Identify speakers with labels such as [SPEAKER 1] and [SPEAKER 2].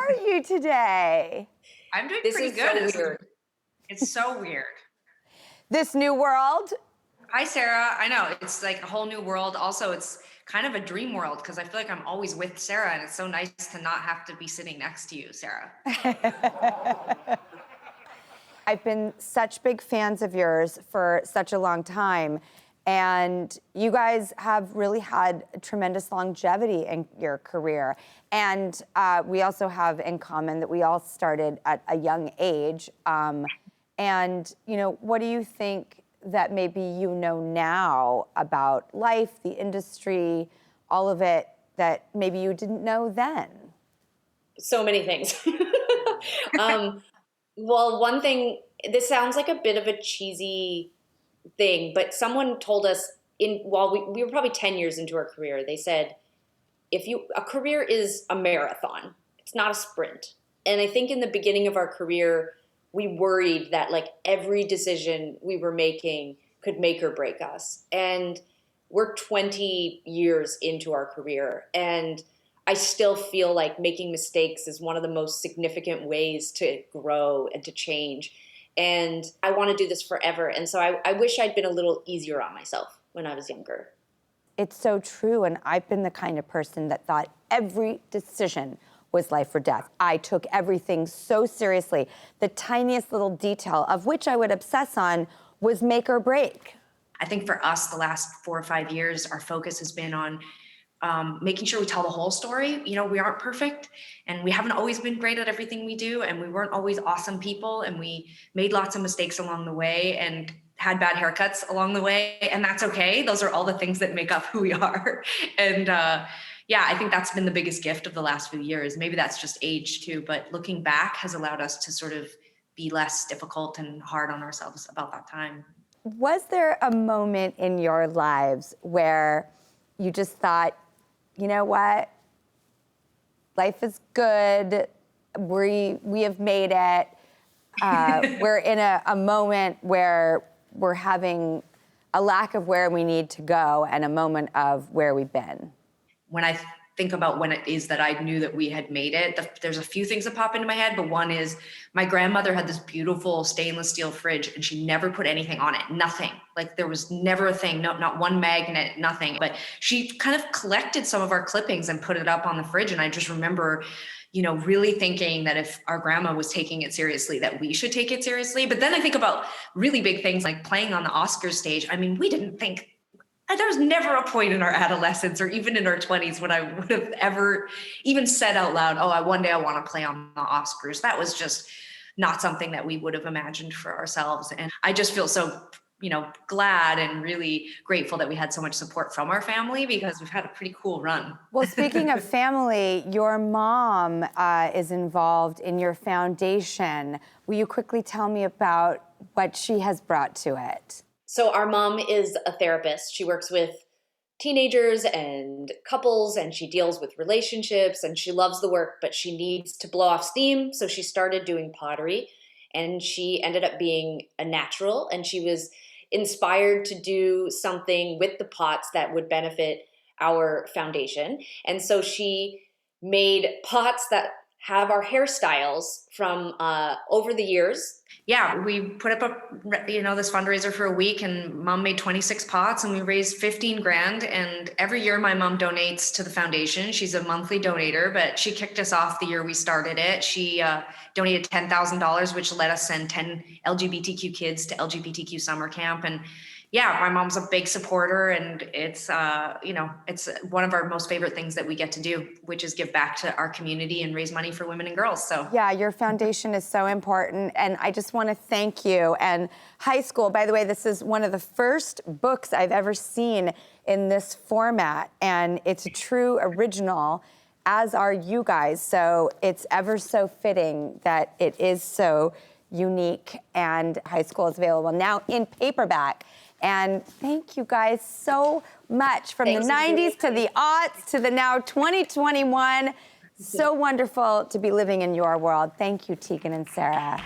[SPEAKER 1] are you today?
[SPEAKER 2] I'm doing
[SPEAKER 3] This
[SPEAKER 2] pretty
[SPEAKER 3] is
[SPEAKER 2] good.
[SPEAKER 3] so weird.
[SPEAKER 2] It's so weird.
[SPEAKER 1] This new world?
[SPEAKER 2] Hi, Sarah. I know it's like a whole new world. Also, it's kind of a dream world because I feel like I'm always with Sarah, and it's so nice to not have to be sitting next to you, Sarah.
[SPEAKER 1] I've been such big fans of yours for such a long time. And you guys have really had tremendous longevity in your career. And we also have in common that we all started at a young age. And, you know, what do you think that maybe you know now about life, the industry, all of it that maybe you didn't know then?
[SPEAKER 3] So many things. Well, one thing, this sounds like a bit of a cheesy thing, but someone told us while we were probably 10 years into our career, they said, a career is a marathon, it's not a sprint. And I think in the beginning of our career, we worried that like every decision we were making could make or break us. And we're 20 years into our career, and I still feel like making mistakes is one of the most significant ways to grow and to change. And I want to do this forever. And so I wish I'd been a little easier on myself when I was younger.
[SPEAKER 1] It's so true. And I've been the kind of person that thought every decision was life or death. I took everything so seriously. The tiniest little detail of which I would obsess on was make or break.
[SPEAKER 2] I think for us, the last 4 or 5 years, our focus has been on making sure we tell the whole story. You know, we aren't perfect, and we haven't always been great at everything we do, and we weren't always awesome people, and we made lots of mistakes along the way and had bad haircuts along the way, and that's okay. Those are all the things that make up who we are. And yeah, I think that's been the biggest gift of the last few years. Maybe that's just age too, but looking back has allowed us to sort of be less difficult and hard on ourselves about that time.
[SPEAKER 1] Was there a moment in your lives where you just thought, you know what? Life is good. We have made it. We're in a moment where we're having a lack of where we need to go and a moment of where we've been.
[SPEAKER 2] When I think about when it is that I knew that we had made it, there's a few things that pop into my head, but one is my grandmother had this beautiful stainless steel fridge and she never put anything on it, nothing. Like there was never a thing, not one magnet, nothing. But she kind of collected some of our clippings and put it up on the fridge. And I just remember, you know, really thinking that if our grandma was taking it seriously, that we should take it seriously. But then I think about really big things like playing on the Oscars stage. I mean, we didn't think, there was never a point in our adolescence or even in our 20s when I would have ever even said out loud, oh, one day I want to play on the Oscars. That was just not something that we would have imagined for ourselves. And I just feel so, you know, glad and really grateful that we had so much support from our family because we've had a pretty cool run.
[SPEAKER 1] Well, speaking of family, your mom is involved in your foundation. Will you quickly tell me about what she has brought to it?
[SPEAKER 3] So our mom is a therapist. She works with teenagers and couples, and she deals with relationships, and she loves the work, but she needs to blow off steam. So she started doing pottery, and she ended up being a natural, and she was inspired to do something with the pots that would benefit our foundation. And so she made pots that have our hairstyles from over the years.
[SPEAKER 2] Yeah, we put up this fundraiser for a week, and mom made 26 pots and we raised 15 grand. And every year my mom donates to the foundation. She's a monthly donator, but she kicked us off the year we started it. She donated $10,000, which let us send 10 LGBTQ kids to LGBTQ summer camp. And yeah, my mom's a big supporter, and it's it's one of our most favorite things that we get to do, which is give back to our community and raise money for women and girls. So
[SPEAKER 1] yeah, your foundation is so important, and I just want to thank you. And High School, by the way, this is one of the first books I've ever seen in this format, and it's a true original, as are you guys. So it's ever so fitting that it is so unique, and High School is available now in paperback. And thank you guys so much from the 90s to the aughts to the now 2021. So wonderful to be living in your world. Thank you, Tegan and Sarah.